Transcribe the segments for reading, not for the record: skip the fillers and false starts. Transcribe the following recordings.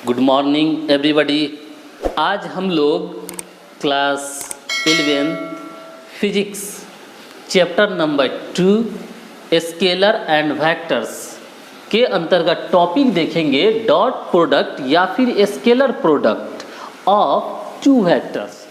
Good morning everybody. आज हम लोग class 11 physics chapter number 2 scalar and vectors के अंतर्गत टॉपिक देखेंगे डॉट प्रोडक्ट या फिर scalar product of two vectors.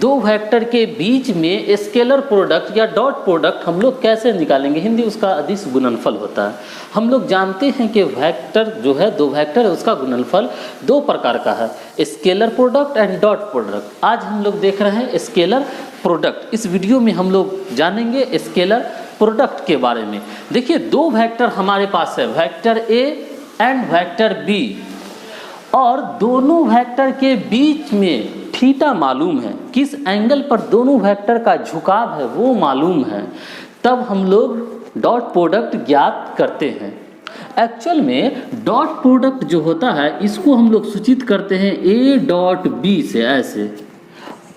दो वेक्टर के बीच में स्केलर प्रोडक्ट या डॉट प्रोडक्ट हम लोग कैसे निकालेंगे। हिंदी उसका अदिश गुणनफल होता है। हम लोग जानते हैं कि वेक्टर जो है दो वेक्टर है उसका गुणनफल दो प्रकार का है, scalar product and dot product. आज हम लोग देख रहे हैं स्केलर प्रोडक्ट। इस वीडियो में हम लोग जानेंगे स्केलर प्रोडक्ट के बारे में। देखिए दो वेक्टर हमारे पास है, vector A and vector B, और दोनों वेक्टर के बीच में थीटा मालूम है, किस एंगल पर दोनों वेक्टर का झुकाव है वो मालूम है, तब हम लोग डॉट प्रोडक्ट ज्ञात करते हैं। एक्चुअल में डॉट प्रोडक्ट जो होता है इसको हम लोग सूचित करते हैं ए डॉट बी से ऐसे,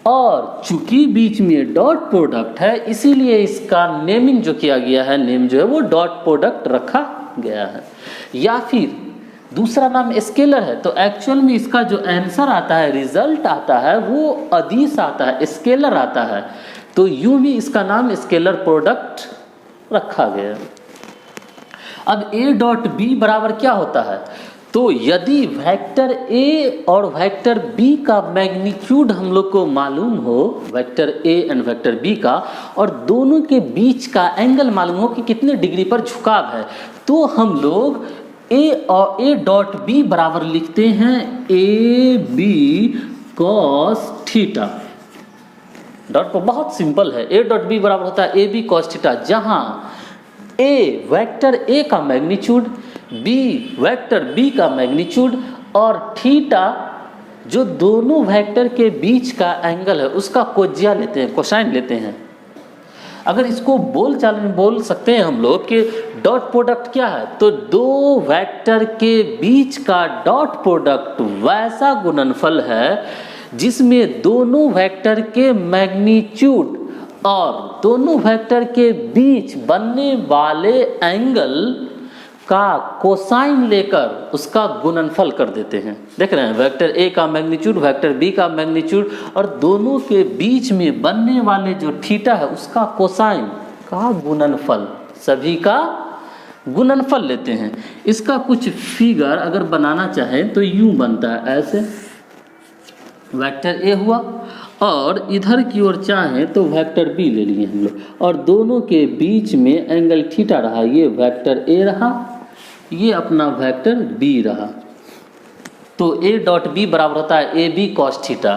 और चूंकि बीच में डॉट प्रोडक्ट है इसीलिए इसका नेमिंग जो किया गया है, नेम जो है वो डॉट प्रोडक्ट रखा गया है। या फिर दूसरा नाम स्केलर है, तो एक्चुअल में इसका जो आंसर आता है, रिजल्ट आता है, वो अदिश आता है, स्केलर आता है, तो यूं भी इसका नाम स्केलर प्रोडक्ट रखा गया। अब ए डॉट बी बराबर क्या होता है, तो यदि वेक्टर ए और वेक्टर बी का मैग्नीट्यूड हम लोग को मालूम हो, vector A and vector B का, और दोनों के बीच का एंगल मालूम हो कि कितने डिग्री पर झुकाव है, तो हम लोग ए और ए डॉट बी बराबर लिखते हैं A B cos theta. Dot को बहुत सिंपल है, ए डॉट बी बराबर होता है ए बी कॉस थीटा, जहां ए वेक्टर ए का मैग्नीट्यूड, बी वेक्टर बी का मैग्नीट्यूड, और थीटा जो दोनों वेक्टर के बीच का एंगल है उसका कोज्या लेते हैं, कोसाइन लेते हैं। अगर इसको बोल चाल में बोल सकते हैं हम लोग कि डॉट प्रोडक्ट क्या है, तो दो वेक्टर के बीच का डॉट प्रोडक्ट वैसा गुणनफल है जिसमें दोनों वेक्टर के मैग्नीट्यूड और दोनों वेक्टर के बीच बनने वाले एंगल का कोसाइन लेकर उसका गुणनफल कर देते हैं। देख रहे हैं, वेक्टर ए का मैग्नीट्यूड, वेक्टर बी का मैग्नीट्यूड, और दोनों के बीच में बनने वाले जो थीटा है उसका कोसाइन का गुणनफल, सभी का गुणनफल लेते हैं। इसका कुछ फिगर अगर बनाना चाहें तो यूं बनता है, ऐसे वेक्टर ए हुआ और इधर की ओर चाहें तो वेक्टर बी ले लिए हम लोग, और दोनों के बीच में एंगल थीटा रहा, ये वेक्टर ए रहा, ये अपना वेक्टर बी रहा, तो ए डॉट बी बराबर होता है ए बी कॉस थीटा।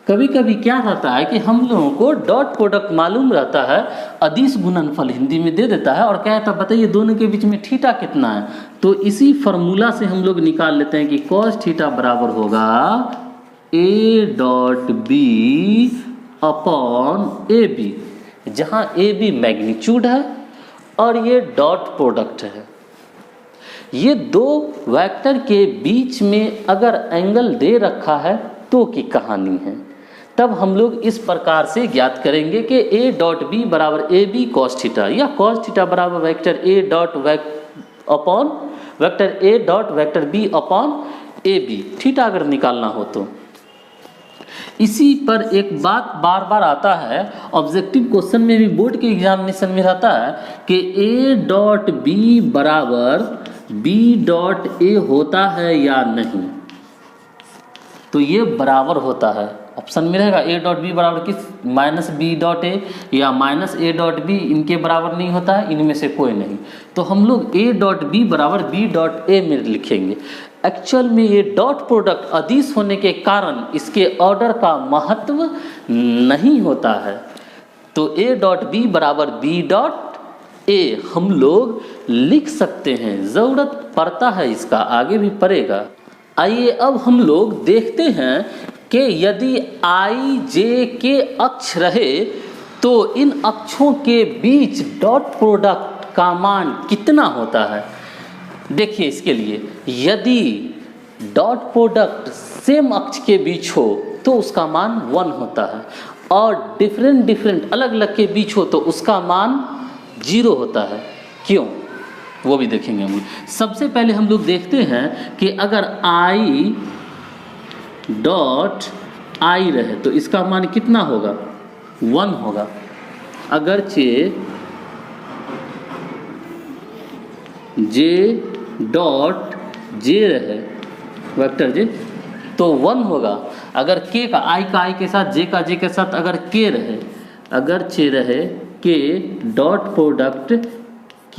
कभी कभी क्या रहता है कि हम लोगों को डॉट प्रोडक्ट मालूम रहता है, अदिश गुणनफल हिंदी में दे देता है और कहता है बताइए दोनों के बीच में थीटा कितना है, तो इसी फॉर्मूला से हम लोग निकाल लेते हैं कि कॉस थीटा बराबर होगा A dot B upon A B, जहाँ ए बी मैग्नीट्यूड है और ये डॉट प्रोडक्ट है। ये दो वेक्टर के बीच में अगर एंगल दे रखा है तो की कहानी है। तब हम लोग इस प्रकार से ज्ञात करेंगे कि ए डॉट बी बराबर ए बी कॉस थीटा, या कॉस थीटा बराबर vector A dot upon vector A dot vector B upon A B, theta अगर निकालना हो तो। इसी पर एक बात बार बार आता है, ऑब्जेक्टिव क्वेश्चन में भी, बोर्ड के एग्जामिनेशन में रहता है कि ए डॉट बी बराबर बी डॉट ए होता है या नहीं, तो ये बराबर होता है। ऑप्शन में रहेगा ए डॉट बी बराबर किस, माइनस बी डॉट ए या माइनस ए डॉट बी, इनके बराबर नहीं होता है, इनमें से कोई नहीं, तो हम लोग ए डॉट बी बराबर बी डॉट ए में लिखेंगे। एक्चुअल में ये डॉट प्रोडक्ट अदिश होने के कारण इसके ऑर्डर का महत्व नहीं होता है, तो ए डॉट बी बराबर बी डॉट ए हम लोग लिख सकते हैं। ज़रूरत पड़ता है इसका, आगे भी पड़ेगा। आइए अब हम लोग देखते हैं कि यदि आई जे के अक्ष रहे तो इन अक्षों के बीच डॉट प्रोडक्ट का मान कितना होता है। देखिए इसके लिए, यदि डॉट प्रोडक्ट सेम अक्ष के बीच हो तो उसका मान 1 होता है, और डिफरेंट अलग अलग के बीच हो तो उसका मान 0 होता है। क्यों? वो भी देखेंगे हम लोग। सबसे पहले हम लोग देखते हैं कि अगर i डॉट आई रहे तो इसका मान कितना होगा, 1 होगा। अगरचे j डॉट जे रहे, वेक्टर जे, तो 1 होगा। अगर k का i के साथ j का j के साथ अगर k रहे, अगर चे रहे k डॉट प्रोडक्ट k,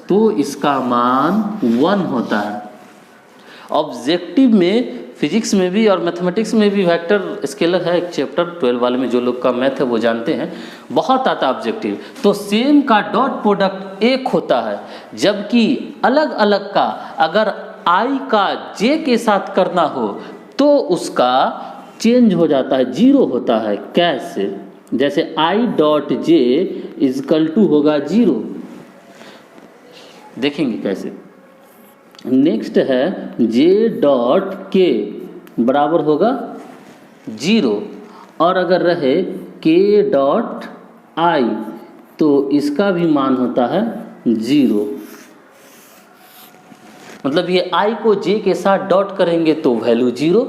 तो इसका मान 1 होता है। ऑब्जेक्टिव में, फिजिक्स में भी और मैथमेटिक्स में भी वेक्टर स्केलर है, एक चैप्टर 12 वाले में जो लोग का मैथ है वो जानते हैं, बहुत आता है ऑब्जेक्टिव। तो सेम का डॉट प्रोडक्ट 1 होता है, जबकि अलग अलग का अगर i का j के साथ करना हो तो उसका चेंज हो जाता है, 0 होता है। कैसे? जैसे i dot J equal to होगा 0, देखेंगे कैसे। नेक्स्ट है j डॉट k बराबर होगा 0, और अगर रहे k डॉट i तो इसका भी मान होता है 0। मतलब ये i को j के साथ डॉट करेंगे तो वैल्यू 0,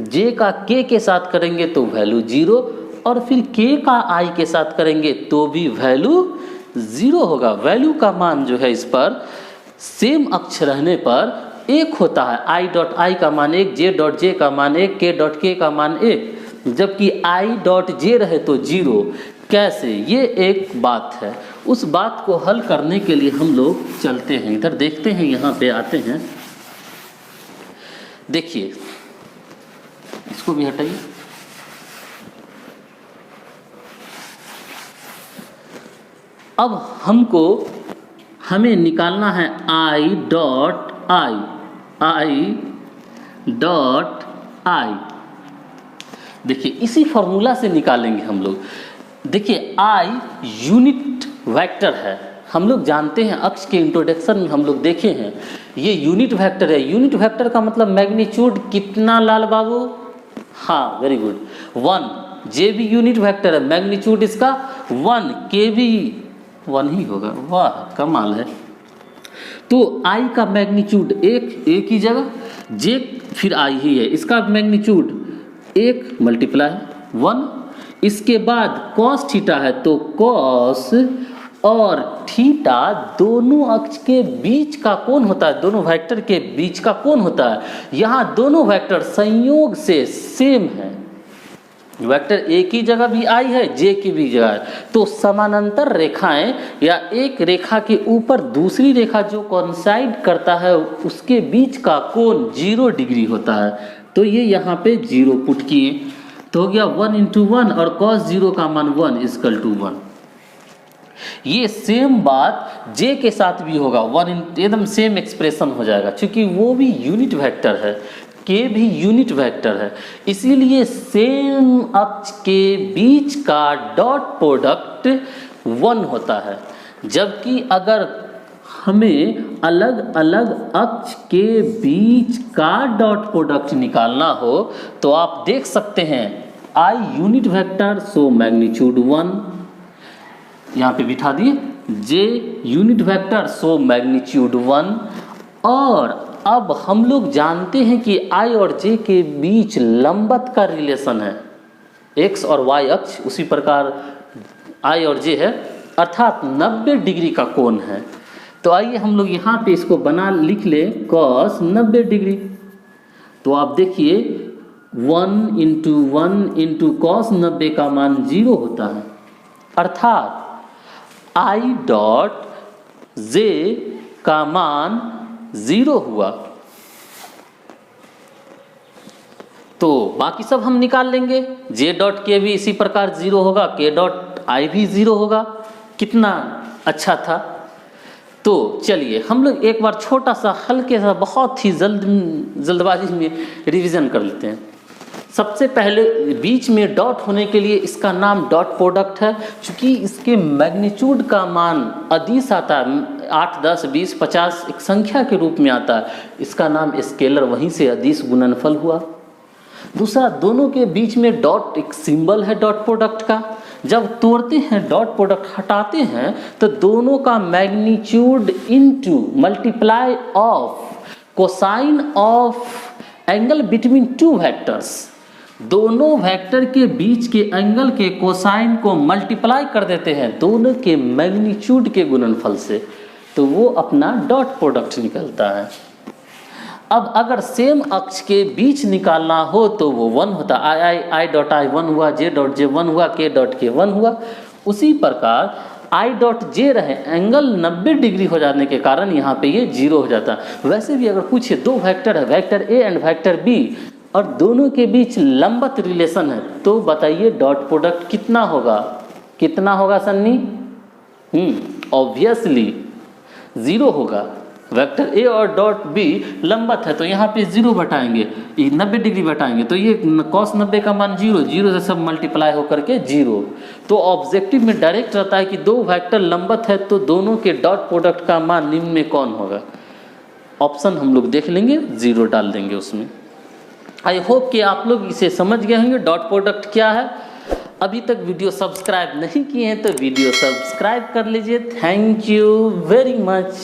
j का k के साथ करेंगे तो वैल्यू 0, और फिर k का i के साथ करेंगे तो भी वैल्यू 0 होगा। वैल्यू का मान जो है इस पर सेम अक्ष रहने पर 1 होता है। i डॉट आई का मान 1, j डॉट जे का मान 1, k डॉट के का मान 1, जबकि i डॉट जे रहे तो 0। कैसे? ये एक बात है। उस बात को हल करने के लिए हम लोग चलते हैं, इधर देखते हैं, यहाँ पे आते हैं। देखिए, इसको भी हटाइए। अब हमें निकालना है i डॉट आई। देखिए, इसी फॉर्मूला से निकालेंगे हम लोग। देखिए, i यूनिट वेक्टर है, हम लोग जानते हैं, अक्ष के इंट्रोडक्शन में हम लोग देखे हैं, ये यूनिट वेक्टर है। यूनिट वेक्टर का मतलब मैग्नीट्यूड कितना लाल बाबू? हाँ, वेरी गुड, 1। जे भी यूनिट वेक्टर है, मैग्नीट्यूड इसका 1, के भी 1 ही होगा। वाह, कमाल है। तो i का मैग्नीट्यूड 1 ही जगह, j फिर i ही है, इसका मैग्नीट्यूड 1 मल्टीप्लाई 1। इसके बाद cos थीटा है तो cos और थीटा दोनों अक्ष के बीच का कोण होता है, दोनों वेक्टर के बीच का कोण होता है। यहाँ दोनों वेक्टर संयोग से सेम है, वेक्टर एक ही जगह भी आई है, जे की भी जगह है, तो समानांतर रेखाएं या एक रेखा के ऊपर दूसरी रेखा जो कोइंसाइड करता है उसके बीच का कोण 0 डिग्री होता है। तो ये यहाँ पे 0 पुट किए तो हो गया 1 × 1, और cos 0 का मान 1 = 1। ये सेम बात जे के साथ भी होगा, 1 एकदम सेम एक्सप्रेशन हो जाएगा, क्योंकि वो भी यूनिट वेक्टर है, के भी यूनिट वेक्टर है, इसीलिए सेम अक्ष के बीच का डॉट प्रोडक्ट 1 होता है। जबकि अगर हमें अलग अलग अक्ष के बीच का डॉट प्रोडक्ट निकालना हो तो आप देख सकते हैं i unit vector so magnitude 1, यहाँ पे बिठा दिए, j unit vector so magnitude 1। और अब हम लोग जानते हैं कि i और j के बीच लंबवत का रिलेशन है, x और y अक्ष, उसी प्रकार i और j है, अर्थात 90 डिग्री का कोण है। तो आइए हम लोग यहाँ पे इसको लिख ले cos 90 डिग्री। तो आप देखिए 1 × 1 × cos 90 का मान 0 होता है, अर्थात i डॉट j का मान 0 हुआ। तो बाकी सब हम निकाल लेंगे, j डॉट के भी इसी प्रकार 0 होगा, k डॉट i भी 0 होगा। कितना अच्छा था। तो चलिए हम लोग एक बार छोटा सा हल्के सा बहुत ही जल्दबाजी में रिवीजन कर लेते हैं। सबसे पहले बीच में डॉट होने के लिए इसका नाम डॉट प्रोडक्ट है, क्योंकि इसके मैग्नीट्यूड का मान अदिश आता है, 8, 10, 20, 50 एक संख्या के रूप में आता है, इसका नाम स्केलर, वहीं से अदिश गुणनफल हुआ। दूसरा, दोनों के बीच में डॉट एक सिंबल है डॉट प्रोडक्ट का, जब तोड़ते हैं डॉट प्रोडक्ट हटाते हैं तो दोनों का magnitude into multiply of cosine of angle between two vectors, दोनों वेक्टर के बीच के एंगल के कोसाइन को मल्टीप्लाई कर देते हैं दोनों के मैग्नीट्यूड के गुणनफल से, तो वो अपना डॉट प्रोडक्ट निकलता है। अब अगर सेम अक्ष के बीच निकालना हो तो वो 1 होता, आई डॉट आई 1 हुआ, जे डॉट जे 1 हुआ, के डॉट के 1 हुआ। उसी प्रकार आई डॉट जे रहे, एंगल 90 डिग्री हो जाने के कारण यहाँ पे ये 0 हो जाता है। वैसे भी अगर पूछे दो वेक्टर है, vector A and vector B, और दोनों के बीच लंबवत रिलेशन है, तो बताइए डॉट प्रोडक्ट कितना होगा, कितना होगा सन्नी? ऑब्वियसली 0 होगा। वेक्टर ए और डॉट बी लंबवत है तो यहाँ पे 0 बटाएंगे, 90 डिग्री बटाएंगे तो ये cos 90 का मान 0, 0 से सब मल्टीप्लाई होकर के 0। तो ऑब्जेक्टिव में डायरेक्ट रहता है कि दो वेक्टर लंबवत है तो दोनों के डॉट प्रोडक्ट का मान निम्न में कौन होगा। ऑप्शन हम लोग देख लेंगे, 0 डाल देंगे उसमें। आई होप कि आप लोग इसे समझ गए होंगे डॉट प्रोडक्ट क्या है। अभी तक वीडियो सब्सक्राइब नहीं किए हैं तो वीडियो सब्सक्राइब कर लीजिए। Thank you very much.